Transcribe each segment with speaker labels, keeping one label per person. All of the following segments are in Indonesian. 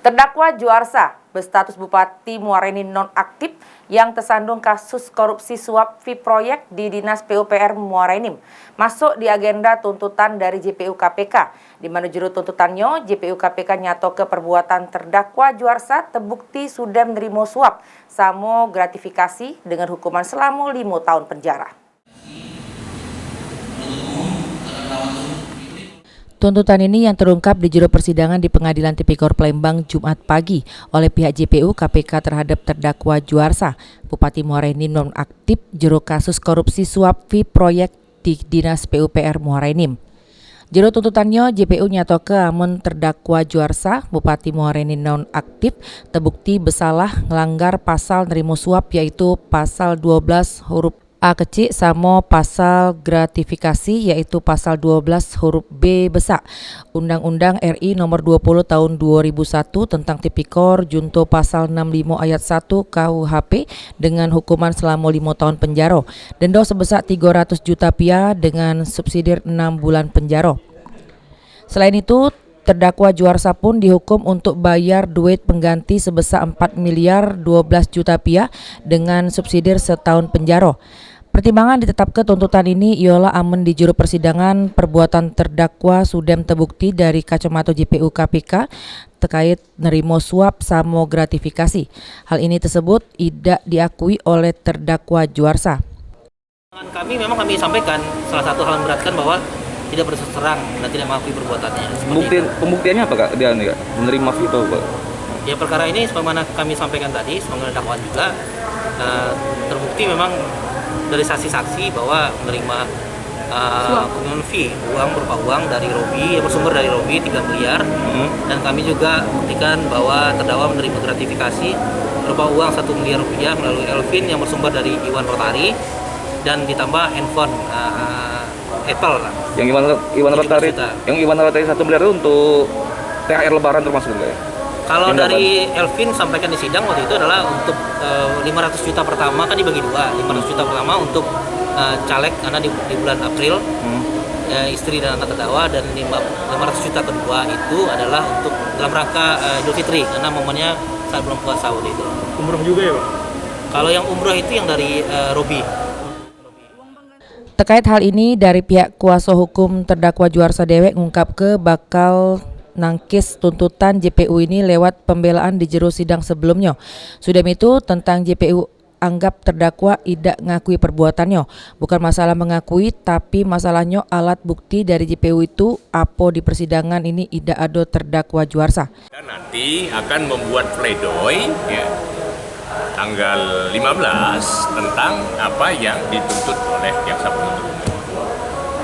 Speaker 1: Terdakwa Juarsa berstatus Bupati Muara Enim nonaktif yang tersandung kasus korupsi suap fee proyek di Dinas PUPR Muara Enim masuk di agenda tuntutan dari JPU KPK, di mana juru tuntutannya JPU KPK nyato ke perbuatan terdakwa Juarsa terbukti sudah menerima suap sama gratifikasi dengan hukuman selama 5 tahun penjara. Tuntutan ini yang terungkap di juru persidangan di Pengadilan Tipikor Palembang Jumat pagi oleh pihak JPU KPK terhadap terdakwa Juarsa, Bupati Muara Enim nonaktif juru kasus korupsi suap fee proyek di Dinas PUPR Muara Enim. Juru tuntutannya JPU nyato ke amun terdakwa Juarsa, Bupati Muara Enim nonaktif terbukti bersalah ngelanggar pasal nerimo suap yaitu pasal 12 huruf A kecil sama pasal gratifikasi yaitu pasal 12 huruf B besar Undang-Undang RI nomor 20 tahun 2001 tentang Tipikor junto pasal 65 ayat 1 KUHP dengan hukuman selama 5 tahun penjara, denda sebesar 300 juta rupiah dengan subsidi 6 bulan penjara. Selain itu, terdakwa Juarsa pun dihukum untuk bayar duit pengganti sebesar 4 miliar 12 juta rupiah dengan subsidi setahun penjara. Pertimbangan ditetapkan tuntutan ini ialah amun di juru persidangan perbuatan terdakwa sudah terbukti dari kacamata JPU KPK terkait nerimo suap sama gratifikasi. Hal ini tersebut tidak diakui oleh terdakwa Juarsa.
Speaker 2: Kami sampaikan salah satu hal memberatkan bahwa tidak berterus terang dan tidak mengakui perbuatannya.
Speaker 3: Pembuktiannya apa Kak? Dia menerima itu Pak?
Speaker 2: Ya, perkara ini sebagaimana kami sampaikan tadi, sebagaimana dakwaan juga terbukti memang dari saksi-saksi bahwa menerima penggunaan fee uang berupa uang dari Robi yang bersumber dari Robi 3 miliar dan kami juga buktikan bahwa terdakwa menerima gratifikasi berupa uang 1 miliar rupiah melalui Elvin yang bersumber dari Iwan Rotari dan ditambah handphone Apple lah.
Speaker 3: Yang Iwan Rotari 1 miliar itu untuk THR Lebaran termasuk enggak ya?
Speaker 2: Kalau dari Elvin sampaikan di sidang waktu itu adalah untuk 500 juta pertama kan dibagi dua, 500 juta pertama untuk caleg karena di bulan April istri dan anak terdakwa, dan 500 juta kedua itu adalah untuk dalam rangka Idul Fitri karena momennya saat bulan puasa waktu itu.
Speaker 4: Umroh juga ya Pak?
Speaker 2: Kalau yang umroh itu yang dari Robi.
Speaker 1: Terkait hal ini, dari pihak kuasa hukum terdakwa Juarsa Dewek ngungkap ke bakal nangkis tuntutan JPU ini lewat pembelaan di jero sidang sebelumnya. Sudah itu tentang JPU anggap terdakwa tidak ngakui perbuatannya. Bukan masalah mengakui, tapi masalahnya alat bukti dari JPU itu apa di persidangan ini tidak ada terdakwa Juarsa.
Speaker 5: Dan nanti akan membuat pledoi ya, tanggal 15 tentang apa yang dituntut oleh jaksa penuntut umum.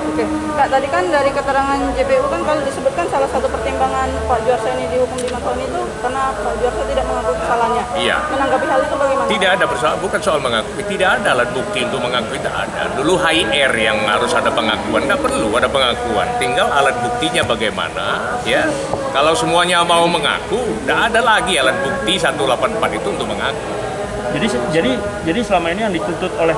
Speaker 6: Oke, Kak, tadi kan dari keterangan JPU kan kalau disebutkan salah satu pertimbangan Pak Juarsa ini dihukum 5 tahun itu karena Pak Juarsa tidak mengakui kesalahannya.
Speaker 5: Iya.
Speaker 6: Menanggapi hal itu bagaimana?
Speaker 5: Tidak ada persoalan, bukan soal mengakui, tidak ada alat bukti untuk mengakui, tidak ada. Dulu HIR yang harus ada pengakuan, nggak perlu ada pengakuan, tinggal alat buktinya bagaimana, ya. Kalau semuanya mau mengaku, tidak ada lagi alat bukti 184 itu untuk mengaku.
Speaker 4: Jadi selama ini yang dituntut oleh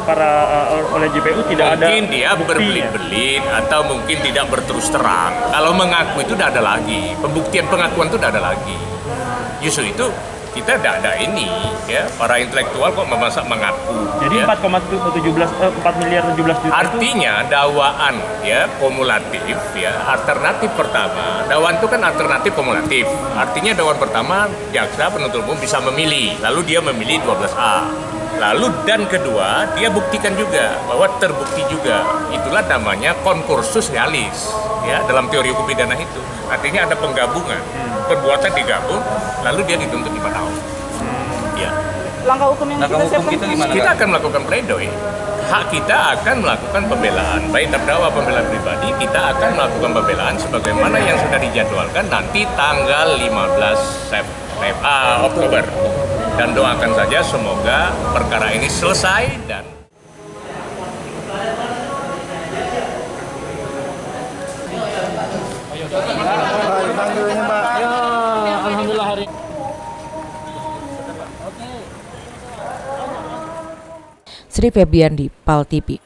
Speaker 4: oleh JPU tidak ada.
Speaker 5: Mungkin dia berbelit-belit atau mungkin tidak berterus terang. Kalau mengaku itu tidak ada lagi, pembuktian pengakuan itu tidak ada lagi. Justru itu kita tidak ada ini, ya para intelektual kok memasak mengaku.
Speaker 4: Jadi ya. 4 miliar 17 juta.
Speaker 5: Artinya dakwaan ya kumulatif ya, alternatif pertama. Dakwaan itu kan alternatif kumulatif. Artinya dakwaan pertama jaksa penuntut umum bisa memilih, lalu dia memilih 12A. Lalu dan kedua dia buktikan juga bahwa terbukti juga. Itulah namanya konkursus realis ya dalam teori hukum pidana itu. Artinya ada penggabungan. Perbuatan digabung, lalu dia dituntut 5 tahun. Ya.
Speaker 6: Langkah hukum yang kita
Speaker 5: gimana? Kita akan melakukan pledoi. Hak kita akan melakukan pembelaan, baik terdakwa pembelaan pribadi, kita akan melakukan pembelaan sebagaimana yang sudah dijadwalkan nanti tanggal 15 Oktober. Dan doakan saja semoga perkara ini selesai dan
Speaker 4: Alhamdulillah hari.
Speaker 1: Sri Febriandi, PAL TV.